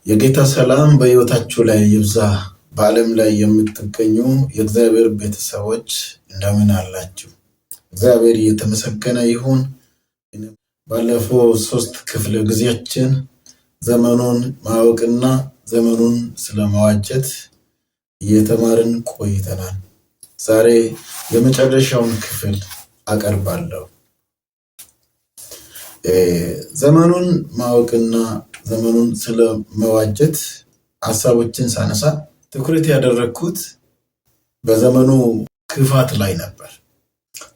የጌታ ሰላም በሕይወታችሁ ላይ ይብዛ። በዓለም ላይ የምትገኙ የእግዚአብሔር ቤተሰቦች እንደምን አላችሁ? እግዚአብሔር የተመሰገነ ይሁን። ባለፈው 3 ክፍለ ጊዜያችን ዘመኑን ማወቅና ዘመኑን ስለማዋጀት እየተማርን ቆይተናል። ዛሬ የመጨረሻውን ክፍል አቀርባለሁ። ዘመኑን ማወቅና ዘመኑን ስለመዋጀት ሐሳቦችን ሳነሳ ትኩረት ያደረኩት በዘመኑ ክፋት ላይ ነበር።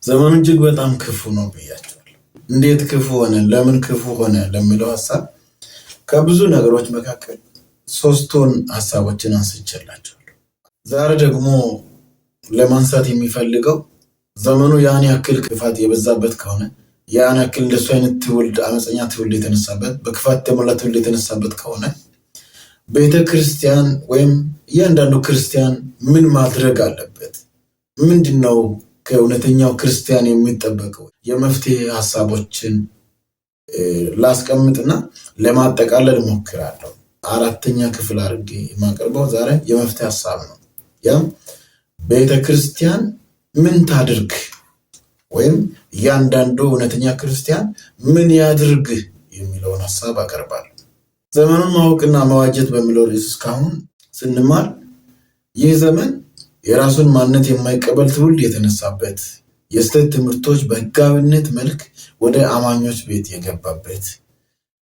ዘመኑ እጅግ በጣም ክፉ ነው ብያቸዋለሁ። እንዴት ክፉ ሆነ? ለምን ክፉ ሆነ? ለሚለው ሐሳብ ከብዙ ነገሮች መካከል 3ቱን ሐሳቦችን አንስቼላችኋለሁ። ዛሬ ደግሞ ለማንሳት የሚፈልገው ዘመኑ ያን ያክል ክፋት የበዛበት ከሆነ ያን ያክል እንደሱ አይነት ትውልድ አመፀኛ ትውልድ የተነሳበት በክፋት የተሞላ ትውልድ የተነሳበት ከሆነ ቤተክርስቲያን ወይም እያንዳንዱ ክርስቲያን ምን ማድረግ አለበት? ምንድነው ከእውነተኛው ክርስቲያን የሚጠበቀው? የመፍትሄ ሐሳቦችን ላስቀምጥና ለማጠቃለል ሞክራለሁ። 4ኛ ክፍል አድርጌ የማቀርበው ዛሬ የመፍትሄ ሐሳብ ነው። ያም ቤተክርስቲያን ምን ታድርግ ወይም እያንዳንዱ እውነተኛ ክርስቲያን ምን ያድርግ የሚለውን ሐሳብ አቀርባለሁ። ዘመኑን ማወቅና መዋጀት በሚለው ርዕስ እስካሁን ስንማር ይህ ዘመን የራሱን ማንነት የማይቀበል ትውልድ የተነሳበት፣ የስህተት ትምህርቶች በሕጋዊነት መልክ ወደ አማኞች ቤት የገባበት፣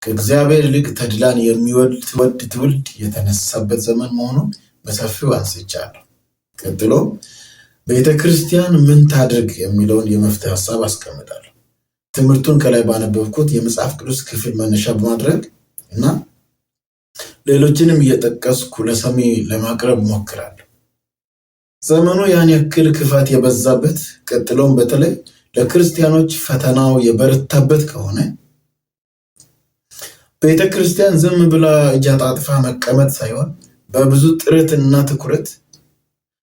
ከእግዚአብሔር ይልቅ ተድላን የሚወድ ትውልድ የተነሳበት ዘመን መሆኑን በሰፊው አንስቻለሁ። ቀጥሎ ቤተክርስቲያን ምን ታድርግ የሚለውን የመፍትሄ ሐሳብ አስቀምጣለሁ። ትምህርቱን ከላይ ባነበብኩት የመጽሐፍ ቅዱስ ክፍል መነሻ በማድረግ እና ሌሎችንም እየጠቀስኩ ለሰሚ ለማቅረብ ሞክራለሁ። ዘመኑ ያን ያክል ክፋት የበዛበት ቀጥሎም በተለይ ለክርስቲያኖች ፈተናው የበረታበት ከሆነ ቤተክርስቲያን ዝም ብላ እጅ አጣጥፋ መቀመጥ ሳይሆን በብዙ ጥረትና ትኩረት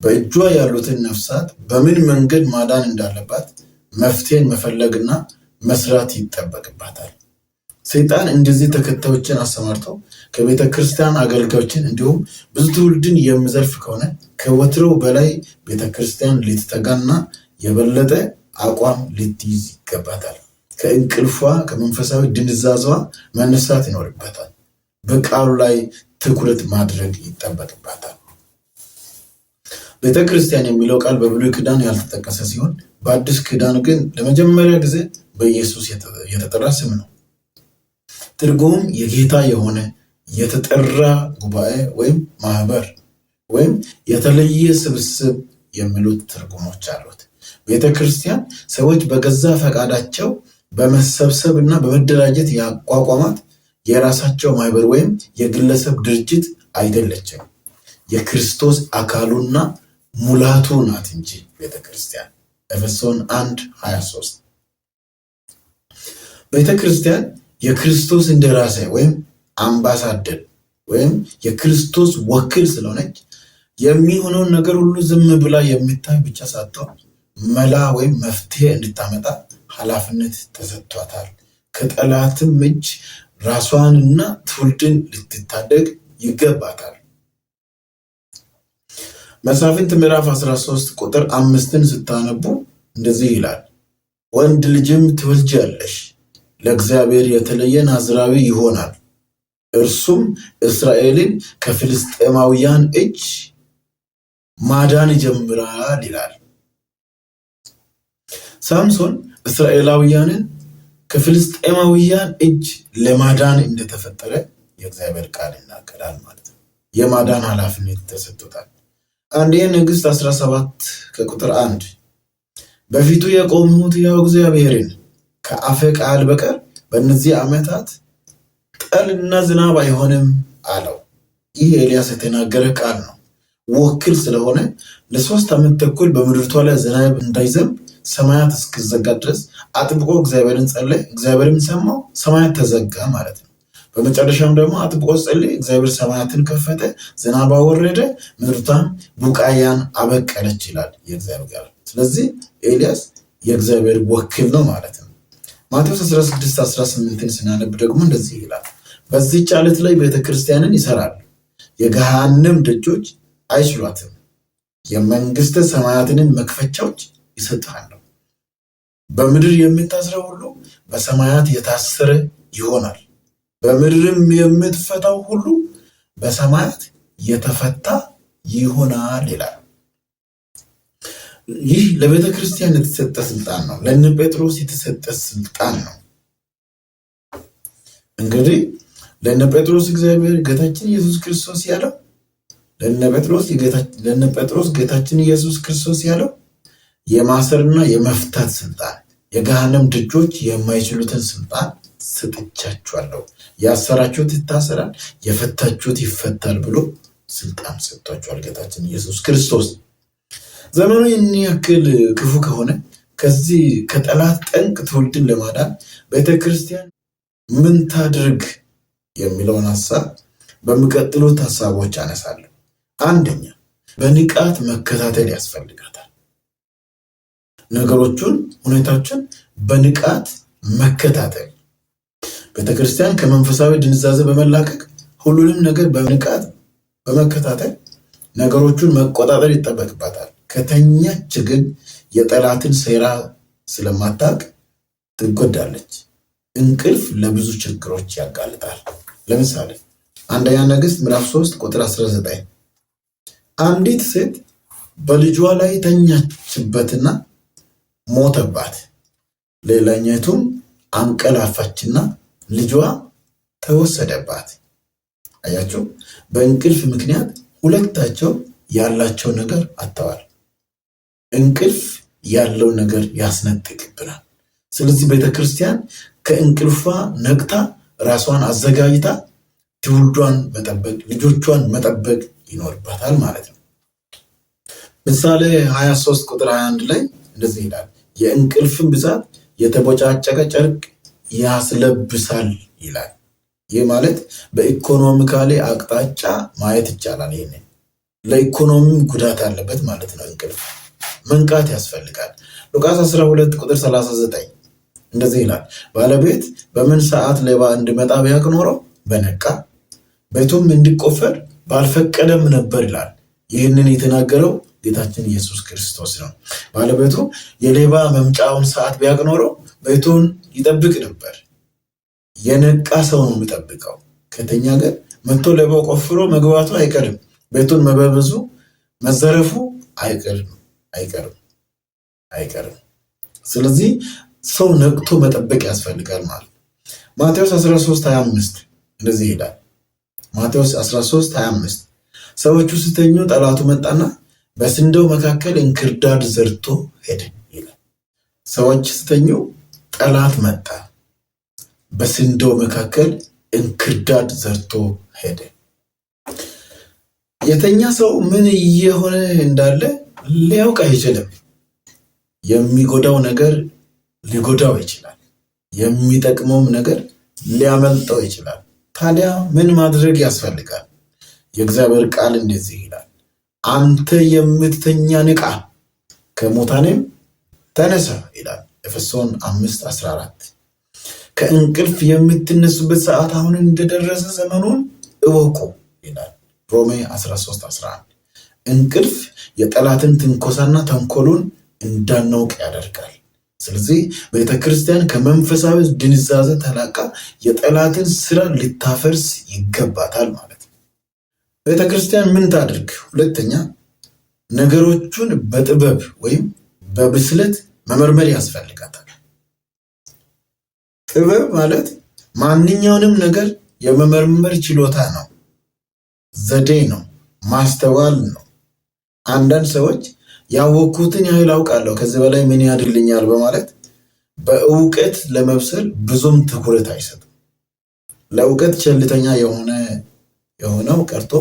በእጇ ያሉትን ነፍሳት በምን መንገድ ማዳን እንዳለባት መፍትሄን መፈለግና መስራት ይጠበቅባታል። ሰይጣን እንደዚህ ተከታዮችን አሰማርተው ከቤተ ክርስቲያን አገልጋዮችን እንዲሁም ብዙ ትውልድን የሚዘርፍ ከሆነ ከወትሮው በላይ ቤተ ክርስቲያን ልትተጋና የበለጠ አቋም ልትይዝ ይገባታል። ከእንቅልፏ ከመንፈሳዊ ድንዛዟ መነሳት ይኖርባታል። በቃሉ ላይ ትኩረት ማድረግ ይጠበቅባታል። ቤተክርስቲያን የሚለው ቃል በብሉይ ኪዳን ያልተጠቀሰ ሲሆን በአዲስ ኪዳን ግን ለመጀመሪያ ጊዜ በኢየሱስ የተጠራ ስም ነው። ትርጉሙም የጌታ የሆነ የተጠራ ጉባኤ ወይም ማህበር ወይም የተለየ ስብስብ የሚሉት ትርጉሞች አሉት። ቤተክርስቲያን ሰዎች በገዛ ፈቃዳቸው በመሰብሰብ እና በመደራጀት ያቋቋማት የራሳቸው ማህበር ወይም የግለሰብ ድርጅት አይደለችም። የክርስቶስ አካሉና ሙላቱ ናት እንጂ ቤተክርስቲያን። ኤፌሶን 1:23 ቤተክርስቲያን የክርስቶስ እንደራሴ ወይም አምባሳደር ወይም የክርስቶስ ወኪል ስለሆነች የሚሆነውን ነገር ሁሉ ዝም ብላ የሚታይ ብቻ ሳትሆን መላ ወይም መፍትሄ እንድታመጣ ኃላፊነት ተሰጥቷታል። ከጠላትም እጅ ራሷንና ትውልድን ልትታደግ ይገባታል። መሳፍንት ምዕራፍ 13 ቁጥር 5ን ስታነቡ እንደዚህ ይላል፣ ወንድ ልጅም ትወልጃለሽ፣ ለእግዚአብሔር የተለየ ናዝራዊ ይሆናል፣ እርሱም እስራኤልን ከፍልስጤማውያን እጅ ማዳን ይጀምራል ይላል። ሳምሶን እስራኤላውያንን ከፍልስጤማውያን እጅ ለማዳን እንደተፈጠረ የእግዚአብሔር ቃል ይናገራል ማለት ነው። የማዳን ኃላፊነት ተሰጥቶታል። አንደኛ ነገሥት 17 ከቁጥር 1 በፊቱ የቆምሁት ያው እግዚአብሔርን ከአፈ ቃል በቀር በእነዚህ ዓመታት ጠልና ዝናብ አይሆንም አለው። ይህ ኤልያስ የተናገረ ቃል ነው። ወኪል ስለሆነ ለ3 ዓመት ተኩል በምድርቷ ላይ ዝናብ እንዳይዘንብ ሰማያት እስኪዘጋ ድረስ አጥብቆ እግዚአብሔርን ጸለየ። እግዚአብሔርም ሰማው፣ ሰማያት ተዘጋ ማለት ነው። በመጨረሻም ደግሞ አጥብቆ ጸለየ፣ እግዚአብሔር ሰማያትን ከፈተ፣ ዝናብ አወረደ፣ ምድርቷም ቡቃያን አበቀለች ይላል የእግዚአብሔር ቃል። ስለዚህ ኤልያስ የእግዚአብሔር ወኪል ነው ማለት ነው። ማቴዎስ 16:18 ስናነብ ደግሞ እንደዚህ ይላል፣ በዚህች ዓለት ላይ ቤተክርስቲያንን ይሰራሉ። የገሃነም ደጆች አይችሏትም። የመንግስተ ሰማያትንም መክፈቻዎች ይሰጣሉ። በምድር የምታስረው ሁሉ በሰማያት የታሰረ ይሆናል፣ በምድርም የምትፈታው ሁሉ በሰማያት የተፈታ ይሆናል ይላል። ይህ ለቤተ ክርስቲያን የተሰጠ ስልጣን ነው። ለእነ ጴጥሮስ የተሰጠ ስልጣን ነው። እንግዲህ ለእነ ጴጥሮስ እግዚአብሔር ጌታችን ኢየሱስ ክርስቶስ ያለው ለእነ ጴጥሮስ ጌታችን ኢየሱስ ክርስቶስ ያለው የማሰርና የመፍታት ስልጣን፣ የገሃነም ደጆች የማይችሉትን ስልጣን ሰጥቻችኋለሁ፣ ያሰራችሁት ይታሰራል፣ የፈታችሁት ይፈታል ብሎ ስልጣን ሰጥቷቸዋል ጌታችን ኢየሱስ ክርስቶስ። ዘመኑ ይህን ያክል ክፉ ከሆነ ከዚህ ከጠላት ጠንቅ ትውልድን ለማዳን ቤተክርስቲያን ምን ታድርግ የሚለውን ሐሳብ በሚቀጥሉት ሐሳቦች አነሳለሁ። አንደኛ፣ በንቃት መከታተል ያስፈልጋታል። ነገሮቹን፣ ሁኔታዎችን በንቃት መከታተል። ቤተክርስቲያን ከመንፈሳዊ ድንዛዜ በመላቀቅ ሁሉንም ነገር በንቃት በመከታተል ነገሮቹን መቆጣጠር ይጠበቅባታል። ከተኛች ግን የጠላትን ሴራ ስለማታውቅ ትጎዳለች። እንቅልፍ ለብዙ ችግሮች ያጋልጣል። ለምሳሌ አንደኛ ነገሥት ምዕራፍ 3 ቁጥር 19 አንዲት ሴት በልጇ ላይ ተኛችበትና ሞተባት፣ ሌላኛይቱም አንቀላፋችና ልጇ ተወሰደባት። አያችሁ፣ በእንቅልፍ ምክንያት ሁለታቸው ያላቸው ነገር አጥተዋል። እንቅልፍ ያለው ነገር ያስነጥቅብናል። ስለዚህ ቤተክርስቲያን ከእንቅልፏ ነቅታ ራሷን አዘጋጅታ ትውልዷን መጠበቅ፣ ልጆቿን መጠበቅ ይኖርባታል ማለት ነው። ምሳሌ 23 ቁጥር 21 ላይ እንደዚህ ይላል፣ የእንቅልፍን ብዛት የተቦጫጨቀ ጨርቅ ያስለብሳል ይላል። ይህ ማለት በኢኮኖሚካሊ አቅጣጫ ማየት ይቻላል። ይሄን ለኢኮኖሚም ጉዳት አለበት ማለት ነው። እንቅልፍ መንቃት ያስፈልጋል። ሉቃስ 12 ቁጥር 39 እንደዚህ ይላል፣ ባለቤት በምን ሰዓት ሌባ እንዲመጣ ቢያውቅ ኖሮ በነቃ ቤቱም እንዲቆፈር ባልፈቀደም ነበር ይላል። ይህንን የተናገረው ጌታችን ኢየሱስ ክርስቶስ ነው። ባለቤቱ የሌባ መምጫውን ሰዓት ቢያውቅ ኖሮ ቤቱን ይጠብቅ ነበር። የነቃ ሰው ነው የሚጠብቀው። ከተኛ ግን መጥቶ ሌባው ቆፍሮ መግባቱ አይቀርም። ቤቱን መበብዙ መዘረፉ አይቀርም። ስለዚህ ሰው ነቅቶ መጠበቅ ያስፈልጋል ማለት። ማቴዎስ 13:25 እንደዚህ ይላል። ማቴዎስ 13:25 ሰዎቹ ሲተኙ ጠላቱ መጣና በስንዴው መካከል እንክርዳድ ዘርቶ ሄደ ይላል። ሰዎች ሲተኙ ጠላት መጣ፣ በስንዴው መካከል እንክርዳድ ዘርቶ ሄደ። የተኛ ሰው ምን እየሆነ እንዳለ ሊያውቅ አይችልም። የሚጎዳው ነገር ሊጎዳው ይችላል፣ የሚጠቅመውም ነገር ሊያመልጠው ይችላል። ታዲያ ምን ማድረግ ያስፈልጋል? የእግዚአብሔር ቃል እንደዚህ ይላል፣ አንተ የምትተኛ ንቃ፣ ከሙታንም ተነሳ ይላል። ኤፌሶን 5:14 ከእንቅልፍ የምትነሱበት ሰዓት አሁን እንደደረሰ ዘመኑን እወቁ ይላል። ሮሜ 13:11 እንቅልፍ የጠላትን ትንኮሳና ተንኮሉን እንዳናውቅ ያደርጋል። ስለዚህ ቤተክርስቲያን ከመንፈሳዊ ድንዛዜ ተላቃ የጠላትን ስራ ልታፈርስ ይገባታል ማለት ነው። ቤተክርስቲያን ምን ታድርግ? ሁለተኛ፣ ነገሮቹን በጥበብ ወይም በብስለት መመርመር ያስፈልጋታል። ጥበብ ማለት ማንኛውንም ነገር የመመርመር ችሎታ ነው፣ ዘዴ ነው፣ ማስተዋል ነው። አንዳንድ ሰዎች ያወቅኩትን ያህል አውቃለሁ ከዚህ በላይ ምን ያድርልኛል በማለት በእውቀት ለመብሰል ብዙም ትኩረት አይሰጡም። ለእውቀት ቸልተኛ የሆነው ቀርቶ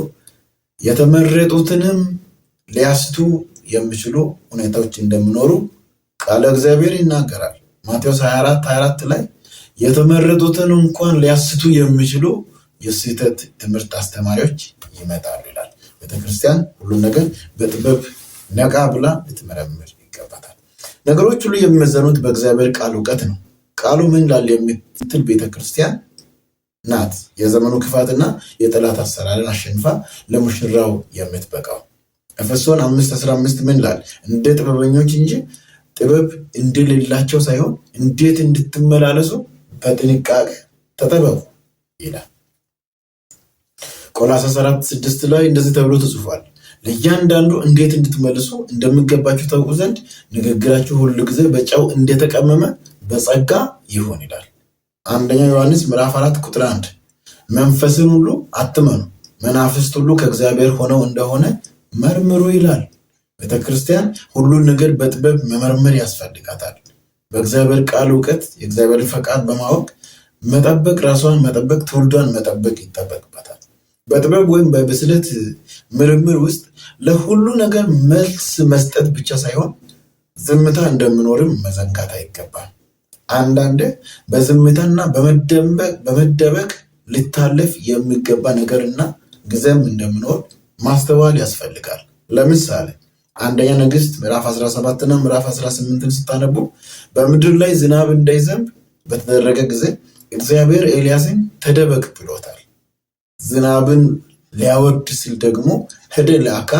የተመረጡትንም ሊያስቱ የሚችሉ ሁኔታዎች እንደሚኖሩ ቃለ እግዚአብሔር ይናገራል። ማቴዎስ 24:24 ላይ የተመረጡትን እንኳን ሊያስቱ የሚችሉ የስህተት ትምህርት አስተማሪዎች ይመጣሉ ይላል። ቤተክርስቲያን ሁሉም ነገር በጥበብ ነቃ ብላ ልትመረምር ይገባታል። ነገሮች ሁሉ የሚመዘኑት በእግዚአብሔር ቃል እውቀት ነው። ቃሉ ምን ላል የምትል ቤተክርስቲያን ናት የዘመኑ ክፋትና የጠላት አሰራርን አሸንፋ ለሙሽራው የምትበቃው። ኤፌሶን 5:15 ምን ይላል? እንደ ጥበበኞች እንጂ ጥበብ እንደሌላቸው ሳይሆን እንዴት እንድትመላለሱ በጥንቃቄ ተጠበቁ ይላል። ቆላስይስ 4:6 ላይ እንደዚህ ተብሎ ተጽፏል። ለእያንዳንዱ እንዴት እንድትመልሱ እንደሚገባችሁ ታውቁ ዘንድ ንግግራችሁ ሁሉ ጊዜ በጨው እንደተቀመመ በጸጋ ይሁን ይላል። አንደኛ ዮሐንስ ምዕራፍ 4:1 መንፈስን ሁሉ አትመኑ፣ መናፍስት ሁሉ ከእግዚአብሔር ሆነው እንደሆነ መርምሩ ይላል። ቤተክርስቲያን ሁሉን ነገር በጥበብ መመርመር ያስፈልጋታል። በእግዚአብሔር ቃል እውቀት የእግዚአብሔርን ፈቃድ በማወቅ መጠበቅ፣ ራሷን መጠበቅ፣ ትውልዷን መጠበቅ ይጠበቅበታል። በጥበብ ወይም በብስለት ምርምር ውስጥ ለሁሉ ነገር መልስ መስጠት ብቻ ሳይሆን ዝምታ እንደምኖርም መዘንጋት አይገባም። አንዳንዴ በዝምታና በመደበቅ ሊታለፍ የሚገባ ነገርና ጊዜም እንደምኖር ማስተዋል ያስፈልጋል። ለምሳሌ አንደኛ ነገሥት ምዕራፍ 17 እና ምዕራፍ 18 ስታነቡ በምድር ላይ ዝናብ እንዳይዘንብ በተደረገ ጊዜ እግዚአብሔር ኤልያስን ተደበቅ ብሎታል። ዝናብን ሊያወርድ ሲል ደግሞ ሄደ ለአካ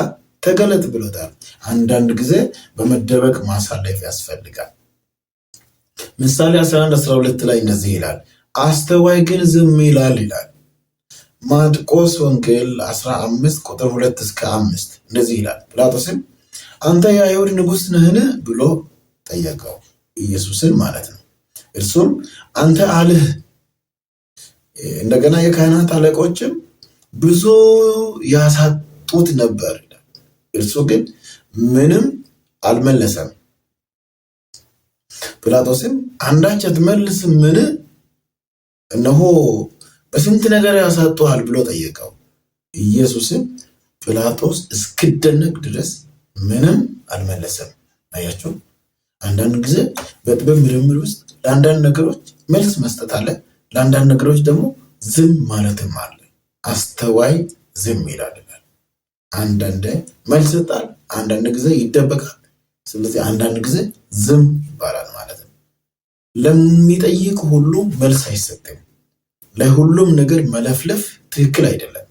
ተገለጥ ብሎታል። አንዳንድ ጊዜ በመደበቅ ማሳለፍ ያስፈልጋል። ምሳሌ 11:12 ላይ እንደዚህ ይላል፣ አስተዋይ ግን ዝም ይላል ይላል። ማርቆስ ወንጌል 15:2-5 እንደዚህ ይላል፣ ጲላጦስም አንተ የአይሁድ ንጉሥ ነህን ብሎ ጠየቀው፣ ኢየሱስን ማለት ነው። እርሱም አንተ አልህ። እንደገና የካህናት አለቆችም ብዙ ያሳጡት ነበር ይላል። እርሱ ግን ምንም አልመለሰም። ጲላጦስም አንዳች አትመልስምን? እነሆ በስንት ነገር ያሳጡሃል ብሎ ጠየቀው። ኢየሱስም ጲላጦስ እስክደነቅ ድረስ ምንም አልመለሰም። አያችሁ፣ አንዳንድ ጊዜ በጥበብ ምርምር ውስጥ ለአንዳንድ ነገሮች መልስ መስጠት አለ፣ ለአንዳንድ ነገሮች ደግሞ ዝም ማለትም አለ። አስተዋይ ዝም ይላል። አንዳንድ መልስ ይሰጣል፣ አንዳንድ ጊዜ ይደበቃል። ስለዚህ አንዳንድ ጊዜ ዝም ይባላል ማለት ነው። ለሚጠይቅ ሁሉ መልስ አይሰጥም። ለሁሉም ነገር መለፍለፍ ትክክል አይደለም።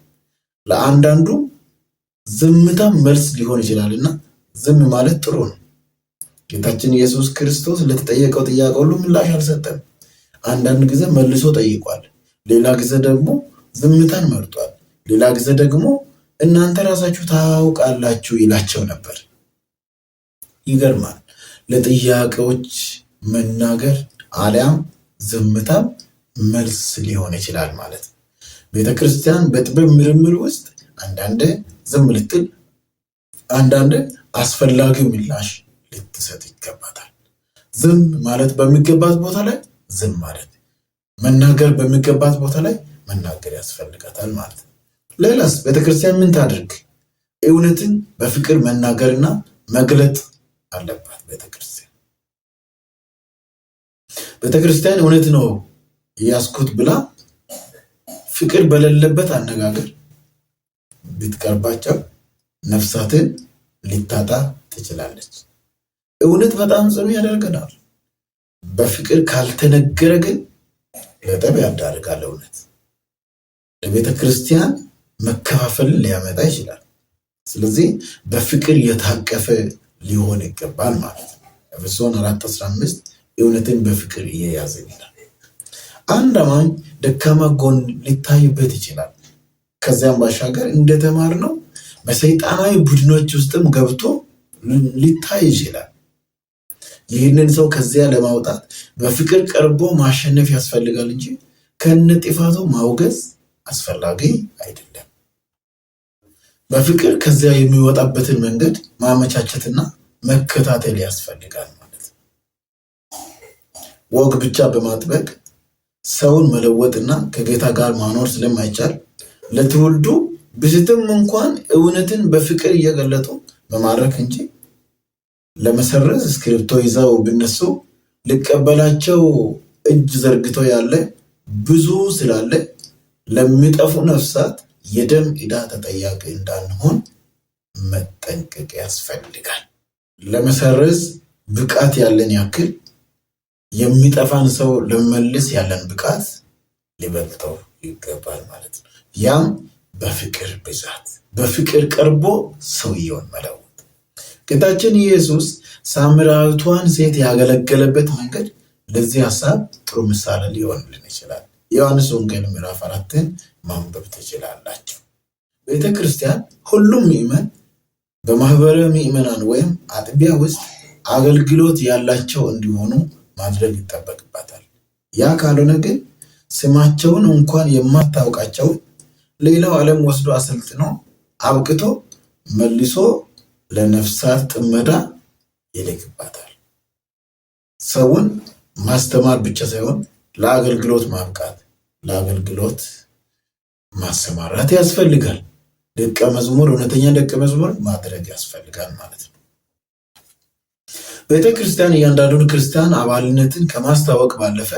ለአንዳንዱ ዝምታ መልስ ሊሆን ይችላልና ዝም ማለት ጥሩ ነው። ጌታችን ኢየሱስ ክርስቶስ ለተጠየቀው ጥያቄ ሁሉ ምላሽ አልሰጠም። አንዳንድ ጊዜ መልሶ ጠይቋል፣ ሌላ ጊዜ ደግሞ ዝምታን መርጧል። ሌላ ጊዜ ደግሞ እናንተ ራሳችሁ ታውቃላችሁ ይላቸው ነበር። ይገርማል። ለጥያቄዎች መናገር አሊያም ዝምታም መልስ ሊሆን ይችላል ማለት ነው። ቤተክርስቲያን በጥበብ ምርምር ውስጥ አንዳንድ ዝም ልትል፣ አንዳንድ አስፈላጊ ምላሽ ልትሰጥ ይገባታል። ዝም ማለት በሚገባት ቦታ ላይ ዝም ማለት፣ መናገር በሚገባት ቦታ ላይ መናገር ያስፈልጋታል ማለት ነው። ሌላስ ቤተክርስቲያን ምን ታድርግ? እውነትን በፍቅር መናገርና መግለጥ አለባት። ቤተክርስቲያን እውነት ነው ያስኩት ብላ ፍቅር በሌለበት አነጋገር ብትቀርባቸው ነፍሳትን ልታጣ ትችላለች። እውነት በጣም ጽኑ ያደርገናል። በፍቅር ካልተነገረ ግን ለጠብ ያዳርጋል። እውነት ለቤተክርስቲያን መከፋፈልን ሊያመጣ ይችላል። ስለዚህ በፍቅር የታቀፈ ሊሆን ይገባል ማለት ነው። ኤፌሶን 4:15 እውነትን በፍቅር እየያዘ ይላል። አንድ አማኝ ደካማ ጎን ሊታይበት ይችላል። ከዚያም ባሻገር እንደተማርነው በሰይጣናዊ ቡድኖች ውስጥም ገብቶ ሊታይ ይችላል። ይህንን ሰው ከዚያ ለማውጣት በፍቅር ቀርቦ ማሸነፍ ያስፈልጋል እንጂ ከነጥፋቱ ማውገዝ አስፈላጊ አይደለም። በፍቅር ከዚያ የሚወጣበትን መንገድ ማመቻቸትና መከታተል ያስፈልጋል ማለት ነው። ወግ ብቻ በማጥበቅ ሰውን መለወጥና ከጌታ ጋር ማኖር ስለማይቻል ለትውልዱ ብዝትም እንኳን እውነትን በፍቅር እየገለጡ በማድረግ እንጂ ለመሰረዝ እስክሪብቶ ይዘው ብነሱ ሊቀበላቸው እጅ ዘርግቶ ያለ ብዙ ስላለ ለሚጠፉ ነፍሳት የደም ዕዳ ተጠያቂ እንዳንሆን መጠንቀቅ ያስፈልጋል። ለመሰረዝ ብቃት ያለን ያክል የሚጠፋን ሰው ለመመለስ ያለን ብቃት ሊበልጠው ይገባል ማለት ነው። ያም በፍቅር ብዛት በፍቅር ቀርቦ ሰውየውን መለወጥ። ጌታችን ኢየሱስ ሳምራዊቷን ሴት ያገለገለበት መንገድ ለዚህ ሐሳብ ጥሩ ምሳሌ ሊሆንልን ይችላል። ዮሐንስ ወንጌል ምዕራፍ 4 ማንበብ ትችላላችሁ። ቤተ ክርስቲያን ሁሉም ምዕመን በማህበረ ምዕመናን ወይም አጥቢያ ውስጥ አገልግሎት ያላቸው እንዲሆኑ ማድረግ ይጠበቅባታል። ያ ካልሆነ ግን ስማቸውን እንኳን የማታውቃቸው ሌላው ዓለም ወስዶ አሰልጥኖ አብቅቶ መልሶ ለነፍሳት ጥመዳ ይልክባታል። ሰውን ማስተማር ብቻ ሳይሆን ለአገልግሎት ማብቃት፣ ለአገልግሎት ማሰማራት ያስፈልጋል። ደቀ መዝሙር እውነተኛ ደቀ መዝሙር ማድረግ ያስፈልጋል ማለት ነው። ቤተ ክርስቲያን እያንዳንዱን ክርስቲያን አባልነትን ከማስታወቅ ባለፈ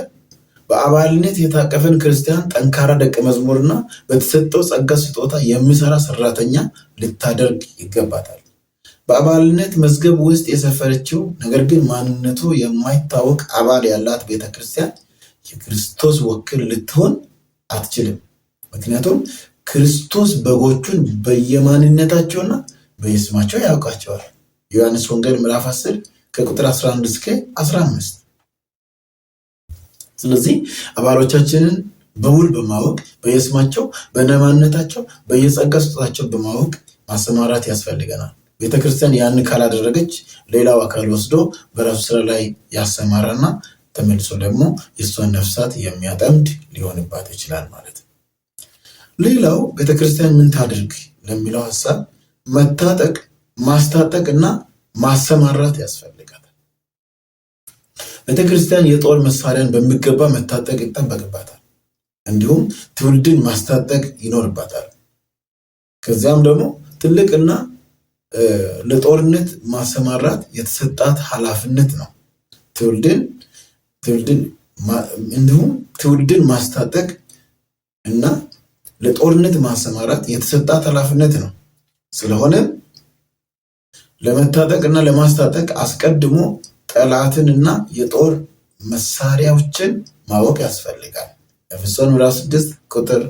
በአባልነት የታቀፈን ክርስቲያን ጠንካራ ደቀ መዝሙርና በተሰጠው ጸጋ ስጦታ የሚሰራ ሰራተኛ ልታደርግ ይገባታል። በአባልነት መዝገብ ውስጥ የሰፈረችው ነገር ግን ማንነቱ የማይታወቅ አባል ያላት ቤተ ክርስቲያን የክርስቶስ ወኪል ልትሆን አትችልም። ምክንያቱም ክርስቶስ በጎቹን በየማንነታቸውና በየስማቸው ያውቃቸዋል። ዮሐንስ ወንጌል ምዕራፍ 10 ከቁጥር 11 እስከ 15። ስለዚህ አባሎቻችንን በውል በማወቅ በየስማቸው በነማንነታቸው በየጸጋ ስጦታቸው በማወቅ ማሰማራት ያስፈልገናል። ቤተክርስቲያን ያን ካላደረገች ሌላው አካል ወስዶ በራሱ ስራ ላይ ያሰማራና ተመልሶ ደግሞ የእሷን ነፍሳት የሚያጠምድ ሊሆንባት ይችላል ማለት ነው። ሌላው ቤተክርስቲያን ምን ታድርግ ለሚለው ሐሳብ መታጠቅ፣ ማስታጠቅ እና ማሰማራት ያስፈልጋል። ቤተክርስቲያን የጦር መሳሪያን በሚገባ መታጠቅ ይጠበቅባታል። እንዲሁም ትውልድን ማስታጠቅ ይኖርባታል። ከዚያም ደግሞ ትልቅና ለጦርነት ማሰማራት የተሰጣት ኃላፊነት ነው። እንዲሁም ትውልድን ማስታጠቅ እና ለጦርነት ማሰማራት የተሰጣት ኃላፊነት ነው። ስለሆነም ለመታጠቅ እና ለማስታጠቅ አስቀድሞ ጠላትንና የጦር መሳሪያዎችን ማወቅ ያስፈልጋል። ኤፌሶን ምዕራፍ 6 ቁጥር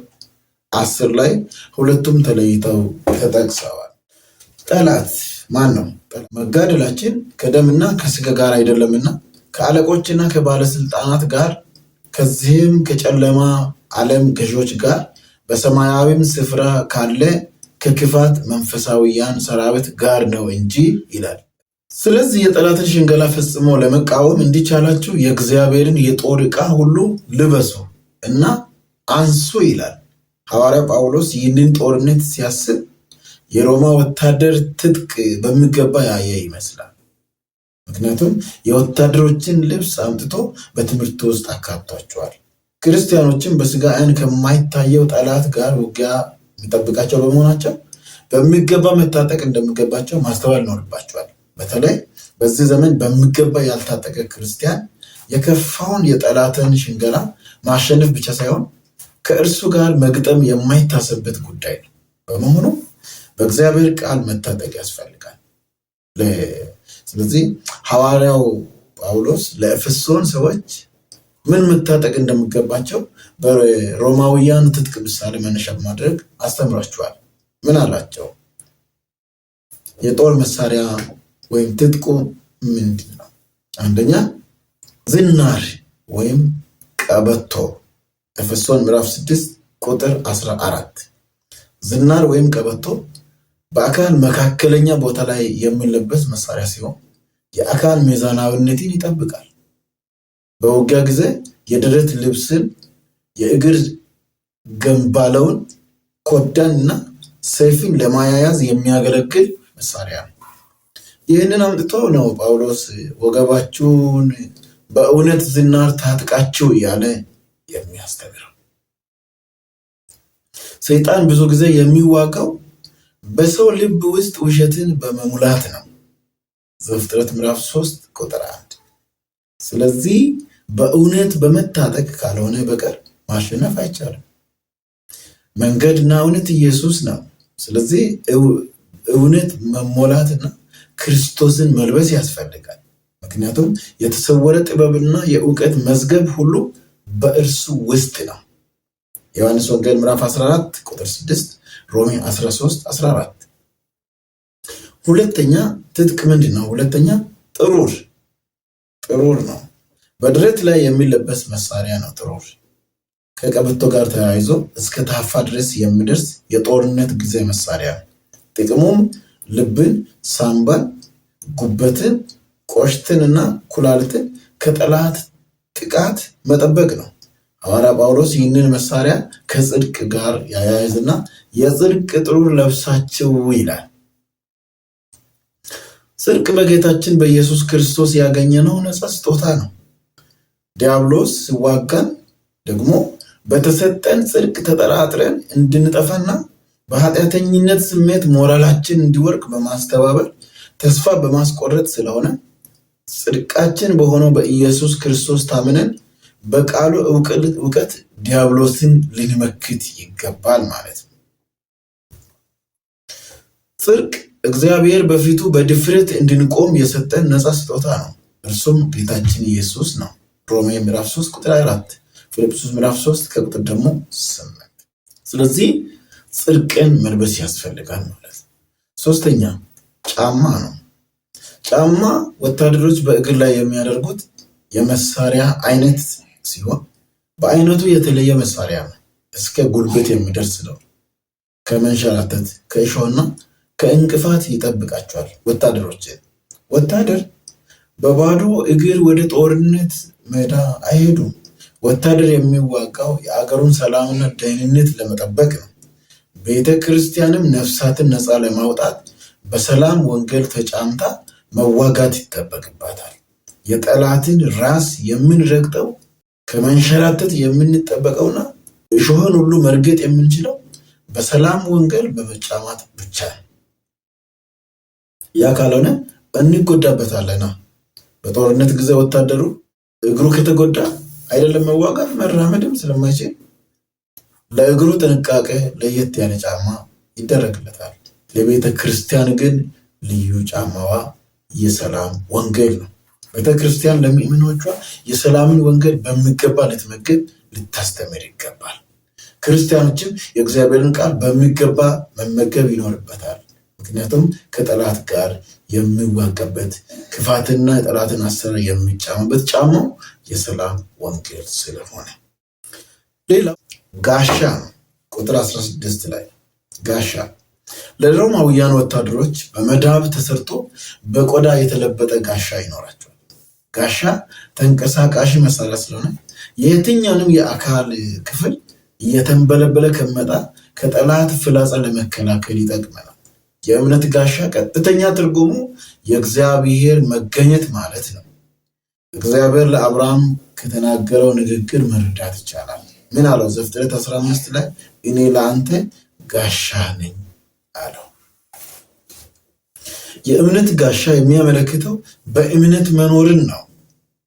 10 ላይ ሁለቱም ተለይተው ተጠቅሰዋል። ጠላት ማን ነው? መጋደላችን ከደምና ከስጋ ጋር አይደለምና ከአለቆችና ከባለስልጣናት ጋር ከዚህም ከጨለማ ዓለም ገዦች ጋር በሰማያዊም ስፍራ ካለ ከክፋት መንፈሳዊያን ሰራዊት ጋር ነው እንጂ ይላል። ስለዚህ የጠላትን ሽንገላ ፈጽሞ ለመቃወም እንዲቻላችሁ የእግዚአብሔርን የጦር ዕቃ ሁሉ ልበሱ እና አንሱ ይላል። ሐዋርያ ጳውሎስ ይህንን ጦርነት ሲያስብ የሮማ ወታደር ትጥቅ በሚገባ ያየ ይመስላል። ምክንያቱም የወታደሮችን ልብስ አምጥቶ በትምህርት ውስጥ አካቷቸዋል። ክርስቲያኖችን በስጋ ዓይን ከማይታየው ጠላት ጋር ውጊያ የሚጠብቃቸው በመሆናቸው በሚገባ መታጠቅ እንደሚገባቸው ማስተዋል ይኖርባቸዋል። በተለይ በዚህ ዘመን በሚገባ ያልታጠቀ ክርስቲያን የከፋውን የጠላትን ሽንገላ ማሸነፍ ብቻ ሳይሆን ከእርሱ ጋር መግጠም የማይታሰብበት ጉዳይ ነው። በመሆኑ በእግዚአብሔር ቃል መታጠቅ ያስፈልጋል። ስለዚህ ሐዋርያው ጳውሎስ ለኤፌሶን ሰዎች ምን መታጠቅ እንደሚገባቸው በሮማውያን ትጥቅ ምሳሌ መነሻ በማድረግ አስተምሯቸዋል። ምን አላቸው? የጦር መሳሪያ ወይም ትጥቁ ምንድን ነው? አንደኛ ዝናር ወይም ቀበቶ። ኤፌሶን ምዕራፍ 6 ቁጥር 14። ዝናር ወይም ቀበቶ በአካል መካከለኛ ቦታ ላይ የሚለበስ መሳሪያ ሲሆን የአካል ሚዛናዊነትን ይጠብቃል። በውጊያ ጊዜ የደረት ልብስን፣ የእግር ገንባለውን፣ ኮዳን እና ሰይፍን ለማያያዝ የሚያገለግል መሳሪያ ነው። ይህንን አምጥቶ ነው ጳውሎስ ወገባችሁን በእውነት ዝናር ታጥቃችሁ እያለ የሚያስተምረው። ሰይጣን ብዙ ጊዜ የሚዋጋው በሰው ልብ ውስጥ ውሸትን በመሙላት ነው። ዘፍጥረት ምዕራፍ 3 ቁጥር 1። ስለዚህ በእውነት በመታጠቅ ካልሆነ በቀር ማሸነፍ አይቻልም። መንገድና እውነት ኢየሱስ ነው። ስለዚህ እውነት መሞላትና ክርስቶስን መልበስ ያስፈልጋል። ምክንያቱም የተሰወረ ጥበብና የእውቀት መዝገብ ሁሉ በእርሱ ውስጥ ነው። ዮሐንስ ወንጌል ምዕራፍ 14 ቁጥር 6፣ ሮሜ 13 14። ሁለተኛ ትጥቅ ምንድን ነው? ሁለተኛ ጥሩር ነው። በድረት ላይ የሚለበስ መሳሪያ ነው ጥሩር። ከቀበቶ ጋር ተያይዞ እስከ ታፋ ድረስ የሚደርስ የጦርነት ጊዜ መሳሪያ ነው። ጥቅሙም ልብን፣ ሳምባን፣ ጉበትን፣ ቆሽትንና ኩላሊትን ከጠላት ጥቃት መጠበቅ ነው። ሐዋርያ ጳውሎስ ይህንን መሳሪያ ከጽድቅ ጋር ያያይዝና የጽድቅ ጥሩር ለብሳችሁ ይላል። ጽድቅ በጌታችን በኢየሱስ ክርስቶስ ያገኘነው ነፃ ስጦታ ነው። ዲያብሎስ ሲዋጋን ደግሞ በተሰጠን ጽድቅ ተጠራጥረን እንድንጠፋና በኃጢአተኝነት ስሜት ሞራላችን እንዲወርቅ በማስተባበር ተስፋ በማስቆረጥ ስለሆነ ጽድቃችን በሆነው በኢየሱስ ክርስቶስ ታምነን በቃሉ እውቀት ዲያብሎስን ልንመክት ይገባል ማለት ነው። ጽድቅ እግዚአብሔር በፊቱ በድፍረት እንድንቆም የሰጠን ነፃ ስጦታ ነው። እርሱም ጌታችን ኢየሱስ ነው። ሮሜ ምዕራፍ 3 ቁጥር 4፣ ፊልጵስዩስ ምዕራፍ 3 ከቁጥር ደግሞ 8። ስለዚህ ጽድቅን መልበስ ያስፈልጋል ማለት ነው። ሶስተኛ ጫማ ነው። ጫማ ወታደሮች በእግር ላይ የሚያደርጉት የመሳሪያ አይነት ሲሆን በአይነቱ የተለየ መሳሪያ ነው። እስከ ጉልበት የሚደርስ ነው። ከመንሸራተት ከእሾህና ከእንቅፋት ይጠብቃቸዋል ወታደሮችን። ወታደር በባዶ እግር ወደ ጦርነት ሜዳ አይሄዱም። ወታደር የሚዋጋው የአገሩን ሰላምና ደህንነት ለመጠበቅ ነው። ቤተ ክርስቲያንም ነፍሳትን ነፃ ለማውጣት በሰላም ወንጌል ተጫምታ መዋጋት ይጠበቅባታል። የጠላትን ራስ የምንረግጠው ከመንሸራተት የምንጠበቀውና እሾህን ሁሉ መርገጥ የምንችለው በሰላም ወንጌል በመጫማት ብቻ ነው። ያ ካልሆነ እንጎዳበታለና። በጦርነት ጊዜ ወታደሩ እግሩ ከተጎዳ አይደለም መዋጋት መራመድም ስለማይችል ለእግሩ ጥንቃቄ ለየት ያለ ጫማ ይደረግለታል። ለቤተ ክርስቲያን ግን ልዩ ጫማዋ የሰላም ወንጌል ነው። ቤተ ክርስቲያን ለምእመኖቿ የሰላምን ወንጌል በሚገባ ልትመግብ ልታስተምር ይገባል። ክርስቲያኖችም የእግዚአብሔርን ቃል በሚገባ መመገብ ይኖርበታል። ምክንያቱም ከጠላት ጋር የሚዋጋበት ክፋትና የጠላትን አሰራር የሚጫማበት ጫማው የሰላም ወንጌል ስለሆነ። ሌላ ጋሻ ነው። ቁጥር 16 ላይ ጋሻ ለሮማውያን ወታደሮች በመዳብ ተሰርቶ በቆዳ የተለበጠ ጋሻ ይኖራቸዋል። ጋሻ ተንቀሳቃሽ መሳሪያ ስለሆነ የትኛውንም የአካል ክፍል እየተንበለበለ ከመጣ ከጠላት ፍላጻ ለመከላከል ይጠቅመናል። የእምነት ጋሻ ቀጥተኛ ትርጉሙ የእግዚአብሔር መገኘት ማለት ነው። እግዚአብሔር ለአብርሃም ከተናገረው ንግግር መረዳት ይቻላል። ምን አለው? ዘፍጥረት 15 ላይ እኔ ለአንተ ጋሻ ነኝ አለው። የእምነት ጋሻ የሚያመለክተው በእምነት መኖርን ነው።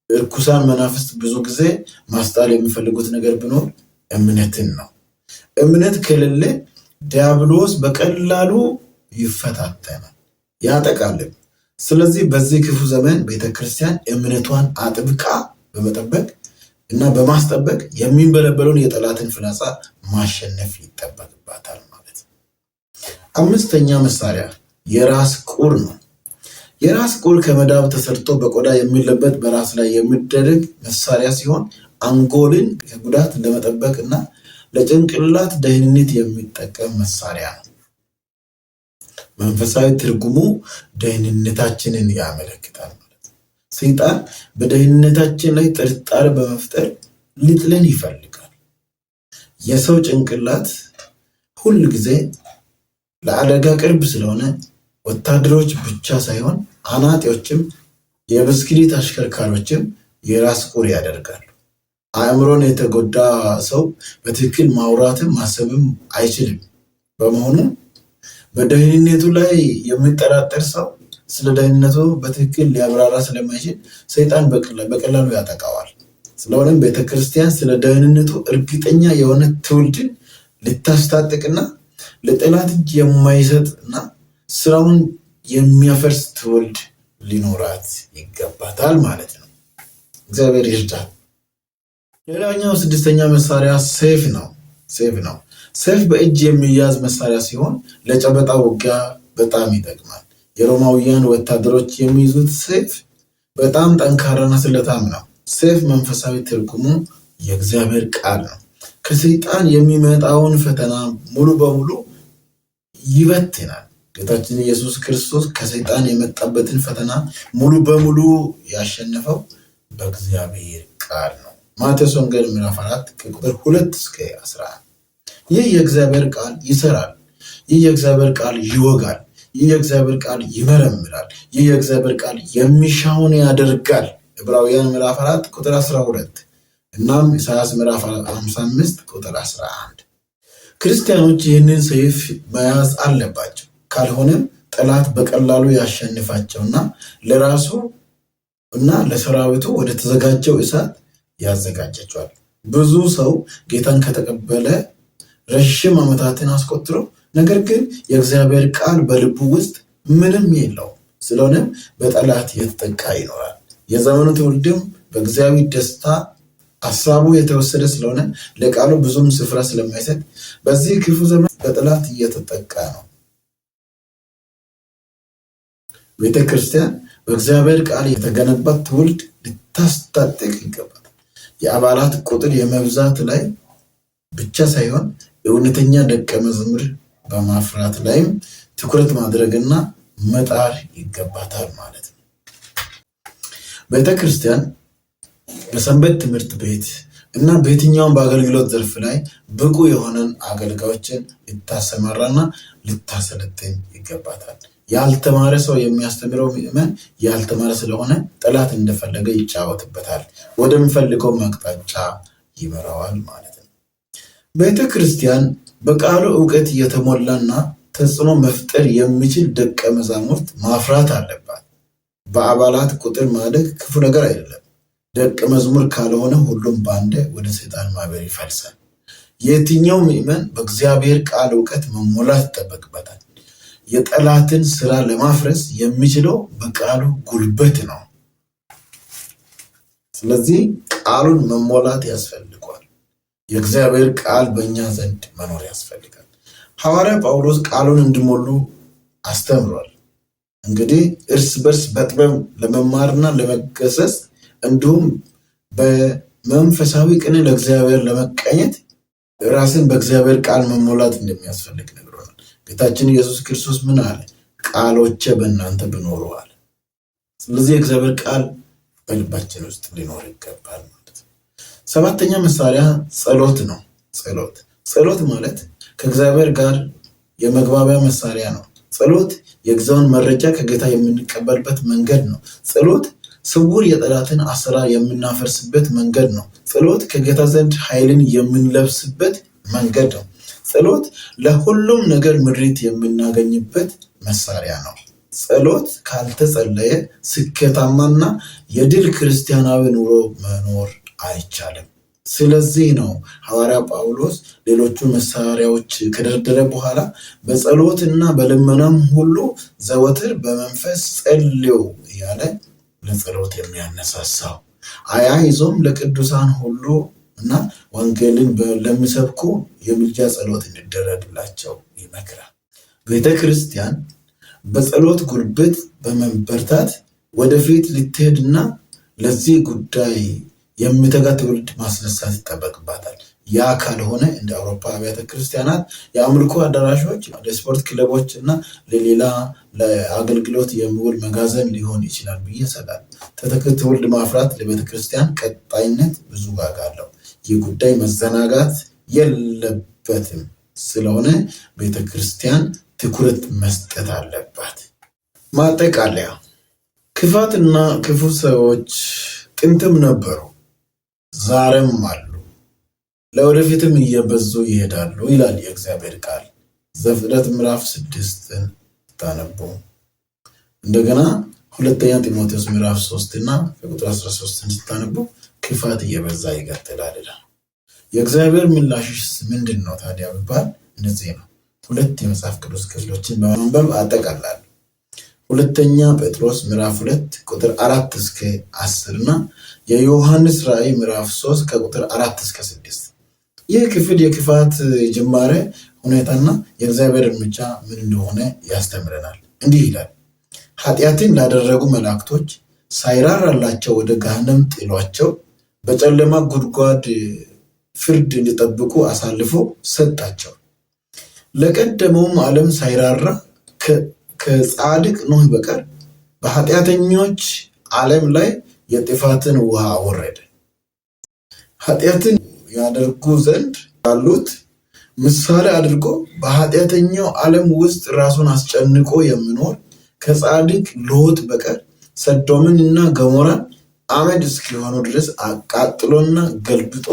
እርኩሳን መናፍስት ብዙ ጊዜ ማስጣል የሚፈልጉት ነገር ቢኖር እምነትን ነው። እምነት ከሌለ ዲያብሎስ በቀላሉ ይፈታተናል፣ ያጠቃልም። ስለዚህ በዚህ ክፉ ዘመን ቤተክርስቲያን እምነቷን አጥብቃ በመጠበቅ እና በማስጠበቅ የሚንበለበለውን የጠላትን ፍላጻ ማሸነፍ ይጠበቅባታል ማለት ነው። አምስተኛ መሳሪያ የራስ ቁር ነው። የራስ ቁር ከመዳብ ተሰርቶ በቆዳ የሚለበት በራስ ላይ የሚደረግ መሳሪያ ሲሆን አንጎልን ከጉዳት ለመጠበቅ እና ለጭንቅላት ደህንነት የሚጠቀም መሳሪያ ነው። መንፈሳዊ ትርጉሙ ደህንነታችንን ያመለክታል ማለት ነው። ሰይጣን በደህንነታችን ላይ ጥርጣሬ በመፍጠር ሊጥለን ይፈልጋል። የሰው ጭንቅላት ሁል ጊዜ ለአደጋ ቅርብ ስለሆነ ወታደሮች ብቻ ሳይሆን አናጢዎችም የብስክሌት አሽከርካሪዎችም የራስ ቁር ያደርጋሉ። አእምሮን የተጎዳ ሰው በትክክል ማውራትም ማሰብም አይችልም። በመሆኑ በደህንነቱ ላይ የሚጠራጠር ሰው ስለ ደህንነቱ በትክክል ሊያብራራ ስለማይችል ሰይጣን በቀላሉ ያጠቃዋል። ስለሆነም ቤተክርስቲያን ስለ ደህንነቱ እርግጠኛ የሆነ ትውልድን ልታስታጥቅና ለጠላት እጅ የማይሰጥና ስራውን የሚያፈርስ ትውልድ ሊኖራት ይገባታል ማለት ነው። እግዚአብሔር ይርዳል። ሌላኛው ስድስተኛ መሳሪያ ሰይፍ ነው። ሰይፍ ነው። ሰይፍ በእጅ የሚያዝ መሳሪያ ሲሆን ለጨበጣ ውጊያ በጣም ይጠቅማል። የሮማውያን ወታደሮች የሚይዙት ሰይፍ በጣም ጠንካራና ስለታም ነው። ሰይፍ መንፈሳዊ ትርጉሙ የእግዚአብሔር ቃል ነው። ከሰይጣን የሚመጣውን ፈተና ሙሉ በሙሉ ይበትናል። ጌታችን ኢየሱስ ክርስቶስ ከሰይጣን የመጣበትን ፈተና ሙሉ በሙሉ ያሸነፈው በእግዚአብሔር ቃል ነው። ማቴዎስ ወንጌል ምዕራፍ 4 ከቁጥር 2 እስከ 11። ይህ የእግዚአብሔር ቃል ይሰራል። ይህ የእግዚአብሔር ቃል ይወጋል። ይህ የእግዚአብሔር ቃል ይመረምራል። ይህ የእግዚአብሔር ቃል የሚሻውን ያደርጋል። ዕብራውያን ምዕራፍ 4 ቁጥር 12 እናም ኢሳይያስ ምዕራፍ 55 ቁጥር 11። ክርስቲያኖች ይህንን ሰይፍ መያዝ አለባቸው። ካልሆነም ጠላት በቀላሉ ያሸንፋቸውና ለራሱ እና ለሰራዊቱ ወደ ተዘጋጀው እሳት ያዘጋጃቸዋል። ብዙ ሰው ጌታን ከተቀበለ ረጅም ዓመታትን አስቆጥሮ ነገር ግን የእግዚአብሔር ቃል በልቡ ውስጥ ምንም የለውም። ስለሆነም በጠላት የተጠቃ ይኖራል። የዘመኑ ትውልድም በእግዚአብሔር ደስታ ሐሳቡ የተወሰደ ስለሆነ ለቃሉ ብዙም ስፍራ ስለማይሰጥ በዚህ ክፉ ዘመን በጠላት እየተጠቃ ነው። ቤተክርስቲያን በእግዚአብሔር ቃል የተገነባት ትውልድ ልታስታጥቅ ይገባል። የአባላት ቁጥር የመብዛት ላይ ብቻ ሳይሆን እውነተኛ ደቀ መዝሙር በማፍራት ላይም ትኩረት ማድረግና መጣር ይገባታል ማለት ነው። ቤተክርስቲያን በሰንበት ትምህርት ቤት እና በየትኛውም በአገልግሎት ዘርፍ ላይ ብቁ የሆነን አገልጋዮችን ልታሰማራና ልታሰለጥን ይገባታል። ያልተማረ ሰው የሚያስተምረው ምዕመን ያልተማረ ስለሆነ ጠላት እንደፈለገ ይጫወትበታል፣ ወደሚፈልገው አቅጣጫ ይመራዋል ማለት ነው። ቤተክርስቲያን በቃሉ ዕውቀት የተሞላና ተጽዕኖ መፍጠር የሚችል ደቀ መዛሙርት ማፍራት አለባት። በአባላት ቁጥር ማደግ ክፉ ነገር አይደለም። ደቀ መዝሙር ካልሆነ ሁሉም ባንዴ ወደ ሰይጣን ማህበር ይፈልሳል። የትኛው ምዕመን በእግዚአብሔር ቃል ዕውቀት መሞላት ይጠበቅበታል። የጠላትን ስራ ለማፍረስ የሚችለው በቃሉ ጉልበት ነው። ስለዚህ ቃሉን መሞላት ያስፈልጋል። የእግዚአብሔር ቃል በእኛ ዘንድ መኖር ያስፈልጋል። ሐዋርያ ጳውሎስ ቃሉን እንዲሞሉ አስተምሯል። እንግዲህ እርስ በርስ በጥበብ ለመማርና ለመገሰጽ እንዲሁም በመንፈሳዊ ቅን ለእግዚአብሔር ለመቀኘት ራስን በእግዚአብሔር ቃል መሞላት እንደሚያስፈልግ ነግሮናል። ጌታችን ኢየሱስ ክርስቶስ ምን አለ? ቃሎቼ በእናንተ ቢኖሩ አለ። ስለዚህ የእግዚአብሔር ቃል በልባችን ውስጥ ሊኖር ይገባል ማለት ነው። ሰባተኛ መሳሪያ ጸሎት ነው። ጸሎት ማለት ከእግዚአብሔር ጋር የመግባቢያ መሳሪያ ነው። ጸሎት የእግዚአብሔርን መረጃ ከጌታ የምንቀበልበት መንገድ ነው። ጸሎት ስውር የጠላትን አሰራር የምናፈርስበት መንገድ ነው። ጸሎት ከጌታ ዘንድ ኃይልን የምንለብስበት መንገድ ነው። ጸሎት ለሁሉም ነገር ምሪት የምናገኝበት መሳሪያ ነው። ጸሎት ካልተጸለየ ስኬታማና የድል ክርስቲያናዊ ኑሮ መኖር አይቻልም። ስለዚህ ነው ሐዋርያ ጳውሎስ ሌሎቹ መሳሪያዎች ከደረደረ በኋላ በጸሎትና በልመናም ሁሉ ዘወትር በመንፈስ ጸልዩ እያለ ለጸሎት የሚያነሳሳው። አያይዞም ለቅዱሳን ሁሉ እና ወንጌልን ለሚሰብኩ የምልጃ ጸሎት እንዲደረግላቸው ይመክራል። ቤተክርስቲያን በጸሎት ጉልበት በመበርታት ወደፊት ልትሄድና ለዚህ ጉዳይ የሚተጋ ትውልድ ማስነሳት ይጠበቅባታል። ያ ካልሆነ እንደ አውሮፓ አብያተ ክርስቲያናት የአምልኮ አዳራሾች፣ ለስፖርት ክለቦች እና ለሌላ ለአገልግሎት የሚውል መጋዘን ሊሆን ይችላል ብዬ እሰጋለሁ። ተተኪ ትውልድ ማፍራት ለቤተክርስቲያን ቀጣይነት ብዙ ዋጋ አለው። ይህ ጉዳይ መዘናጋት የለበትም። ስለሆነ ቤተክርስቲያን ትኩረት መስጠት አለባት። ማጠቃለያ፣ ክፋትና ክፉ ሰዎች ጥንትም ነበሩ፣ ዛሬም አሉ፣ ለወደፊትም እየበዙ ይሄዳሉ ይላል የእግዚአብሔር ቃል። ዘፍጥረት ምዕራፍ 6 ታነቡ። እንደገና ሁለተኛ ጢሞቴዎስ ምዕራፍ 3 እና ከቁጥር 13 ታነቡ ክፋት እየበዛ ይቀጥላል ይላል። የእግዚአብሔር ምላሽስ ምንድን ነው ታዲያ ቢባል እንደዚህ ነው። ሁለት የመጽሐፍ ቅዱስ ክፍሎችን በማንበብ አጠቃላል። ሁለተኛ ጴጥሮስ ምዕራፍ 2 ቁጥር 4 እስከ 10 እና የዮሐንስ ራእይ ምዕራፍ 3 ከቁጥር 4 እስከ 6። ይህ ክፍል የክፋት ጅማሬ ሁኔታና የእግዚአብሔር እርምጃ ምን እንደሆነ ያስተምረናል። እንዲህ ይላል፣ ኃጢአትን ላደረጉ መላእክቶች ሳይራራላቸው ወደ ገሃነም ጥሏቸው በጨለማ ጉድጓድ ፍርድ እንዲጠብቁ አሳልፎ ሰጣቸው። ለቀደመውም ዓለም ሳይራራ ከጻድቅ ኖህ በቀር በኃጢአተኞች ዓለም ላይ የጥፋትን ውሃ አወረደ። ኃጢአትን ያደርጉ ዘንድ ያሉት ምሳሌ አድርጎ በኃጢአተኛው ዓለም ውስጥ ራሱን አስጨንቆ የሚኖር ከጻድቅ ሎጥ በቀር ሰዶምን እና ገሞራን አመድ እስኪሆኑ ድረስ አቃጥሎና ገልብጦ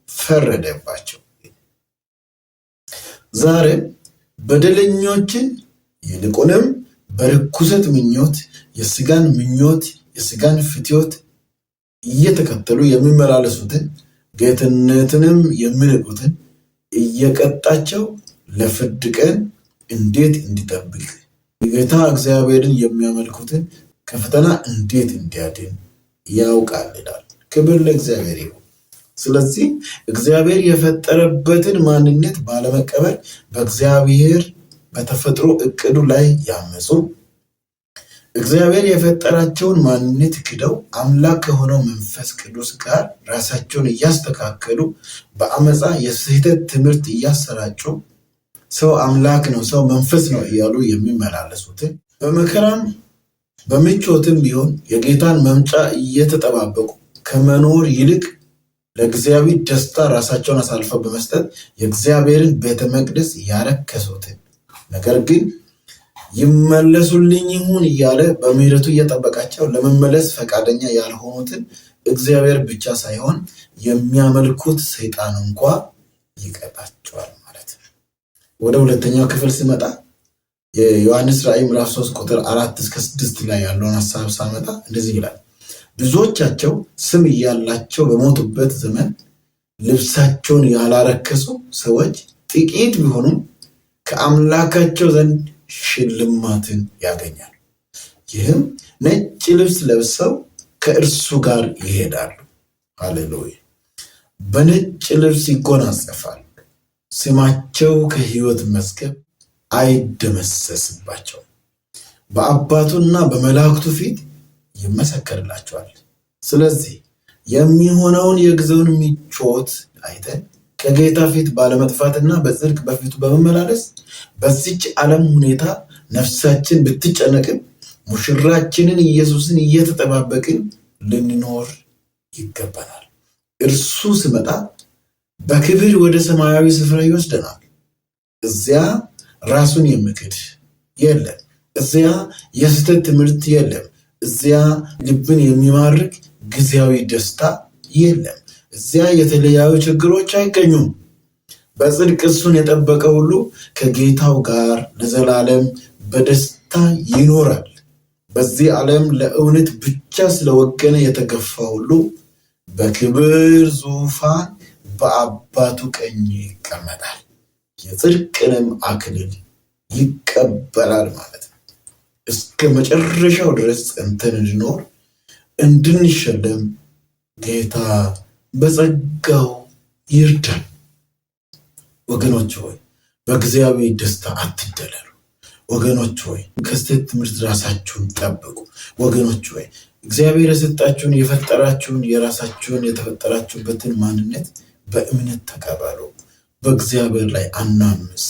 ፈረደባቸው። ዛሬ በደለኞችን ይልቁንም በርኩሰት ምኞት፣ የስጋን ምኞት፣ የስጋን ፍትወት እየተከተሉ የሚመላለሱትን ጌትነትንም የሚንቁትን እየቀጣቸው ለፍርድ ቀን እንዴት እንዲጠብቅ ጌታ እግዚአብሔርን የሚያመልኩትን ከፈተና እንዴት እንዲያድን ያውቃል ይላል። ክብር ለእግዚአብሔር ይሁን። ስለዚህ እግዚአብሔር የፈጠረበትን ማንነት ባለመቀበል በእግዚአብሔር በተፈጥሮ እቅዱ ላይ ያመፁ፣ እግዚአብሔር የፈጠራቸውን ማንነት ክደው አምላክ ከሆነው መንፈስ ቅዱስ ጋር ራሳቸውን እያስተካከሉ በአመፃ የስህተት ትምህርት እያሰራጩ ሰው አምላክ ነው፣ ሰው መንፈስ ነው እያሉ የሚመላለሱትን በመከራም በምቾትም ቢሆን የጌታን መምጫ እየተጠባበቁ ከመኖር ይልቅ ለጊዜያዊ ደስታ ራሳቸውን አሳልፈው በመስጠት የእግዚአብሔርን ቤተ መቅደስ ያረከሱትን ነገር ግን ይመለሱልኝ ይሁን እያለ በምህረቱ እየጠበቃቸው ለመመለስ ፈቃደኛ ያልሆኑትን እግዚአብሔር ብቻ ሳይሆን የሚያመልኩት ሰይጣን እንኳ ይቀጣቸዋል ማለት ነው። ወደ ሁለተኛው ክፍል ሲመጣ የዮሐንስ ራእይ ምዕራፍ 3 ቁጥር 4-6 ላይ ያለውን ሐሳብ ሳመጣ እንደዚህ ይላል፣ ብዙዎቻቸው ስም እያላቸው በሞቱበት ዘመን ልብሳቸውን ያላረከሱ ሰዎች ጥቂት ቢሆኑም ከአምላካቸው ዘንድ ሽልማትን ያገኛሉ። ይህም ነጭ ልብስ ለብሰው ከእርሱ ጋር ይሄዳሉ። ሃሌሉያ! በነጭ ልብስ ይጎናጸፋሉ። ስማቸው ከሕይወት መዝገብ አይደመሰስባቸውም። በአባቱና በመላእክቱ ፊት ይመሰከርላቸዋል። ስለዚህ የሚሆነውን የጊዜውን ምቾት አይተን ከጌታ ፊት ባለመጥፋትና በጽድቅ በፊቱ በመመላለስ በዚች ዓለም ሁኔታ ነፍሳችን ብትጨነቅም ሙሽራችንን ኢየሱስን እየተጠባበቅን ልንኖር ይገባናል። እርሱ ሲመጣ በክብር ወደ ሰማያዊ ስፍራ ይወስደናል። እዚያ ራሱን የሚክድ የለም። እዚያ የስህተት ትምህርት የለም። እዚያ ልብን የሚማርክ ጊዜያዊ ደስታ የለም። እዚያ የተለያዩ ችግሮች አይገኙም። በጽድቅ እሱን የጠበቀ ሁሉ ከጌታው ጋር ለዘላለም በደስታ ይኖራል። በዚህ ዓለም ለእውነት ብቻ ስለወገነ የተገፋ ሁሉ በክብር ዙፋን በአባቱ ቀኝ ይቀመጣል፣ የጽድቅንም አክሊል ይቀበላል ማለት ነው። እስከ መጨረሻው ድረስ ጸንተን እንድኖር እንድንሸለም ጌታ በጸጋው ይርዳል። ወገኖች ሆይ በጊዜያዊ ደስታ አትደለሉ። ወገኖች ሆይ ከስህተት ትምህርት ራሳችሁን ጠብቁ። ወገኖች ሆይ እግዚአብሔር የሰጣችሁን የፈጠራችሁን የራሳችሁን የተፈጠራችሁበትን ማንነት በእምነት ተቀበሉ። በእግዚአብሔር ላይ አናምስ።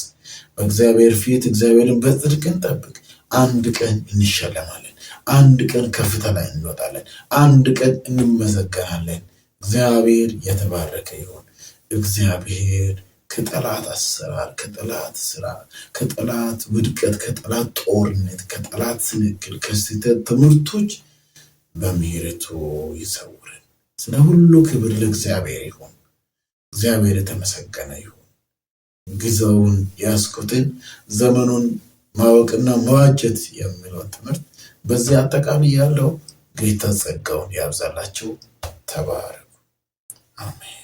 በእግዚአብሔር ፊት እግዚአብሔርን በጽድቅ እንጠብቅ። አንድ ቀን እንሸለማለን። አንድ ቀን ከፍታ ላይ እንወጣለን። አንድ ቀን እንመዘገናለን። እግዚአብሔር የተባረከ ይሁን። እግዚአብሔር ከጠላት አሰራር፣ ከጠላት ስራ፣ ከጠላት ውድቀት፣ ከጠላት ጦርነት፣ ከጠላት ስንክል፣ ከስህተት ትምህርቶች በምህረቱ ይሰውረን። ስለ ሁሉ ክብር ለእግዚአብሔር ይሁን። እግዚአብሔር የተመሰገነ ይሁን። ጊዜውን ያስኩትን ዘመኑን ማወቅና መዋጀት የሚለውን ትምህርት በዚህ አጠቃላይ ያለው ጌታ ጸጋውን ያብዛላችሁ። ተባረኩ። አሜን።